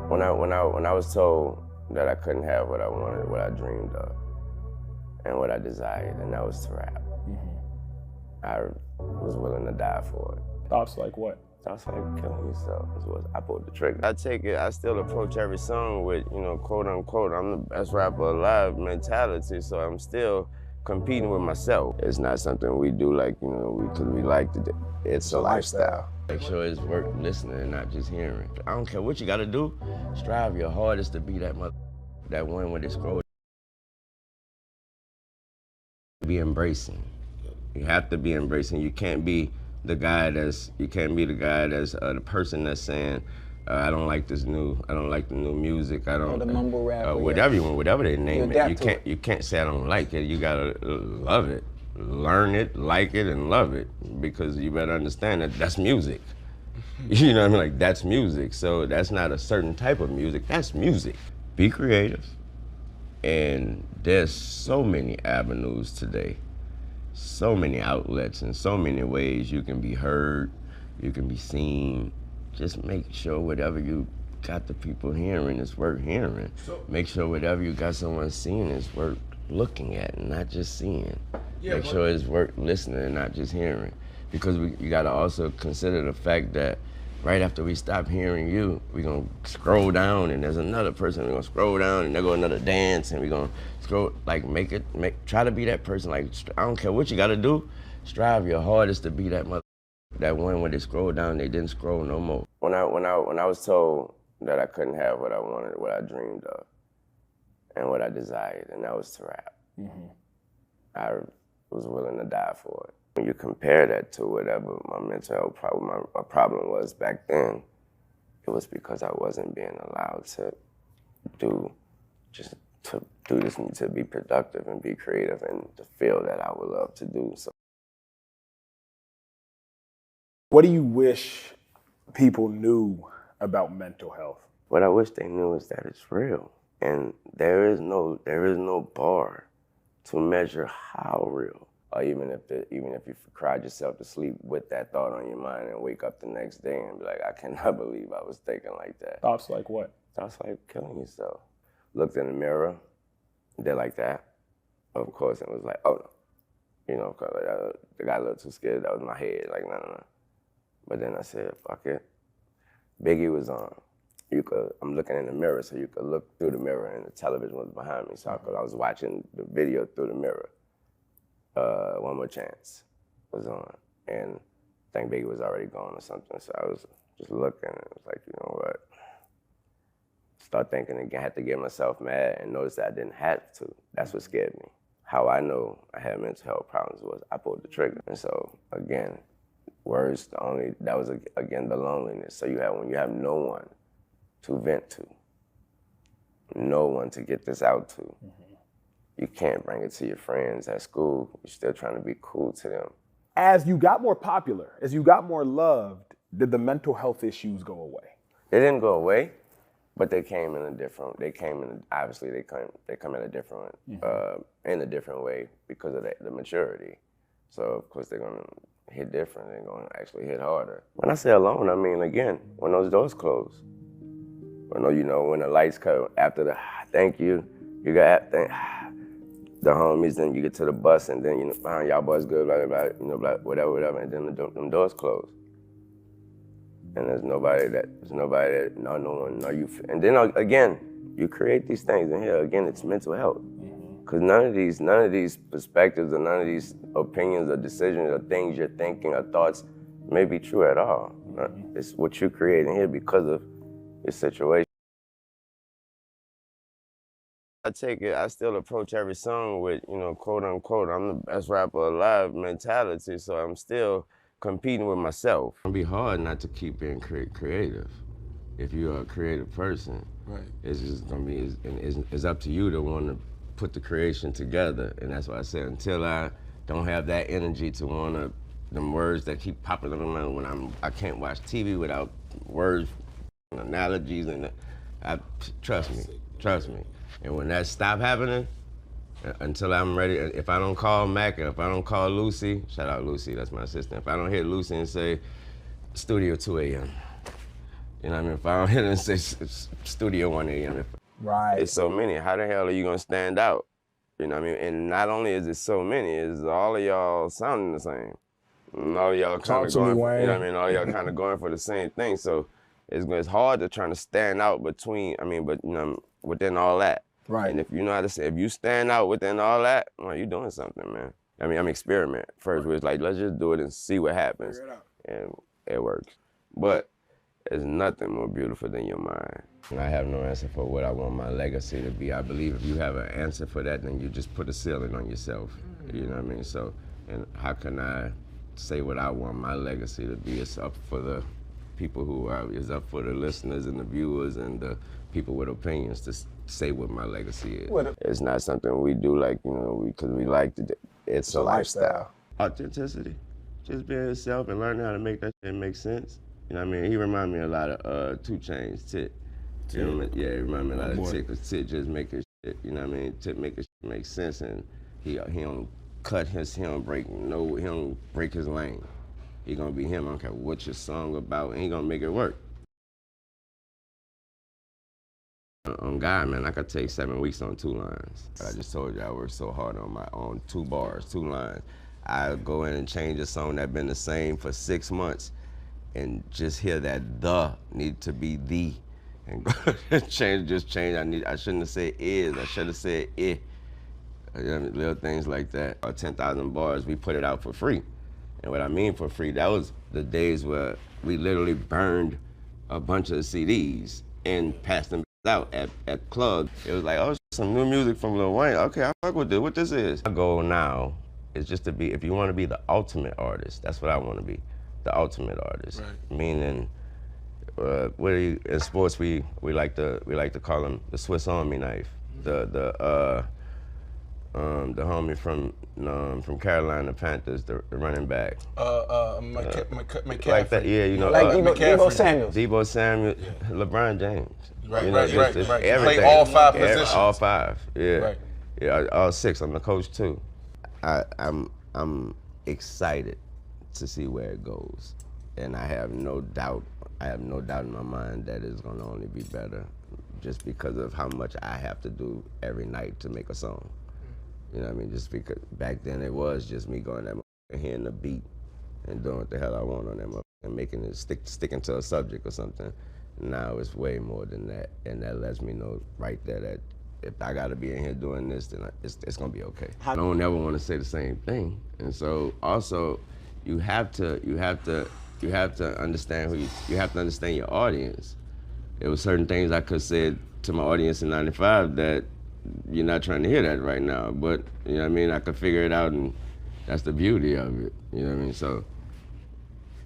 When I was told that I couldn't have what I wanted, what I dreamed of, and what I desired, and that was to rap. I was willing to die for it. Thoughts like what? Thoughts like killing yourself. I pulled the trigger. I still approach every song with, quote unquote, I'm the best rapper alive mentality, so I'm still competing with myself. It's not something we do like, because we like to do. It's a lifestyle. Make sure it's worth listening and not just hearing. I don't care what you gotta do, strive your hardest to be that one with the scroll. Be embracing. You have to be embracing. You can't be the person that's saying, I don't like the new music. I don't. Or the mumble rap. Whatever they name it. You it. can't say I don't like it. You gotta love it, learn it, like it, and love it, because you better understand that that's music. You know what I mean? Like, that's music. So that's not a certain type of music. That's music. Be creative. And there's so many avenues today, so many outlets, and so many ways you can be heard, you can be seen. Just make sure whatever you got the people hearing is worth hearing. Make sure whatever you got someone seeing is worth looking at and not just seeing. Make sure it's worth listening and not just hearing. Because you gotta also consider the fact that right after we stop hearing you, we're gonna scroll down and there's another person. We're gonna scroll down and there go another dance, and we're gonna scroll, like, try to be that person. Like, I don't care what you gotta do, strive your hardest to be that one when they scroll down, they didn't scroll no more. When I was told that I couldn't have what I wanted, what I dreamed of, and what I desired, and that was to rap. I was willing to die for it. When you compare that to whatever my mental health problem, my problem was back then, it was because I wasn't being allowed to do this, to be productive and be creative and to feel that I would love to do. So, What do you wish people knew about mental health? what I wish they knew is that it's real, and there is no bar to measure how real. Or even if you cried yourself to sleep with that thought on your mind and wake up the next day and be like, I cannot believe I was thinking like that. Thoughts like what? Thoughts like killing yourself. Looked in the mirror, did like that. Of course, it was like, oh no. Cause I got a little too scared. That was my head, like, no. But then I said, fuck it. Biggie was on. I'm looking in the mirror, so you could look through the mirror, and the television was behind me. So I was watching the video through the mirror. One More Chance was on, and I think Biggie was already gone or something, so I was just looking, and it was like, you know what? Start thinking again, I had to get myself mad and notice that I didn't have to. That's what scared me. How I know I had mental health problems was I pulled the trigger. And so, again, that was again the loneliness. So when you have no one to vent to, no one to get this out to, you can't bring it to your friends at school. You're still trying to be cool to them. As you got more popular, as you got more loved, did the mental health issues go away? They didn't go away, but they come in a different way because of the maturity. So of course they're gonna hit different, they're gonna actually hit harder. When I say alone, I mean, again, when those doors close. When the lights cut after the thank you, you got the homies, then you get to the bus, and then y'all boys good, blah blah blah, whatever, and then them doors close. And there's nobody that no one know you. And then again, you create these things, and here again, it's mental health. Because none of these perspectives or none of these opinions or decisions or things you're thinking or thoughts may be true at all. It's what you create in here because of your situation. I still approach every song with, quote unquote, I'm the best rapper alive mentality, so I'm still competing with myself. It'll be hard not to keep being creative if you're a creative person. Right. It's just gonna be, it's up to you to want to put the creation together, and that's why I said until I don't have that energy to want to, them words that keep popping up in my mind when I can't watch TV without words and analogies, and trust me. And when that stop happening, until I'm ready, if I don't call Mac, or if I don't call Lucy, shout out Lucy, that's my assistant. If I don't hear Lucy and say, studio 2 a.m., You know what I mean? If I don't hit it and say Studio 1 AM, Right. it's so many. How the hell are you gonna stand out? You know what I mean? And not only is it so many, is all of y'all sounding the same. And all of y'all kind of going for, you know what I mean? All of y'all kind of going for the same thing. So it's hard to try to stand out between, but you know, within all that. Right. And if you know how to say, if you stand out within all that, well, you're doing something, man. I'm experiment first, where it's like, let's just do it and see what happens. Figure it out. And it works. But there's nothing more beautiful than your mind. And I have no answer for what I want my legacy to be. I believe if you have an answer for that, then you just put a ceiling on yourself. You know what I mean? So, and how can I say what I want my legacy to be? It's up for the people it's up for the listeners and the viewers and the people with opinions to say what my legacy is. It's not something we do like, because we like to do. It's a lifestyle. Authenticity. Just being yourself and learning how to make that shit make sense. You know what I mean? He remind me a lot of 2 Chainz, Tit. You know what I mean? Yeah, he remind me a lot of Tit, because Tit just make his shit, you know what I mean? Tit make his shit make sense, and he don't cut he don't break his lane. He gonna be him. I don't care what your song about, and he gonna make it work. On God, man, I could take 7 weeks on 2 lines. I just told you I worked so hard on 2 bars, 2 lines. I go in and change a song that been the same for 6 months, and just hear that the need to be the, and change. I shouldn't have said is. I should have said it. You know, little things like that. 10,000 bars, we put it out for free. And what I mean for free, that was the days where we literally burned a bunch of CDs and passed them out at clubs. It was like, oh, some new music from Lil Wayne. Okay, I fuck with this. What this is? My goal now is just to be, if you want to be the ultimate artist, that's what I want to be, the ultimate artist. Right. Meaning, in sports we like to call him the Swiss Army knife. The homie from Carolina Panthers, the running back. McCaffrey. Like that, yeah, like Debo Samuel. Debo Samuel, yeah. LeBron James. Right, right. Everything. Play all 5 positions. All 5, yeah. Right. Yeah, all 6. I'm the coach too. I'm excited to see where it goes, and I have no doubt in my mind that it's gonna only be better, just because of how much I have to do every night to make a song. You know what I mean? Just because back then it was just me going that and hearing the beat and doing what the hell I want on that and making it sticking to a subject or something. Now it's way more than that, and that lets me know right there that if I gotta be in here doing this, then it's gonna be okay. I don't ever want to say the same thing, and so also you have to understand you have to understand your audience. There were certain things I could say to my audience in '95 that you're not trying to hear that right now, but you know what I mean? I could figure it out, and that's the beauty of it. You know what I mean? So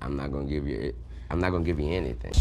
I'm not gonna give you anything.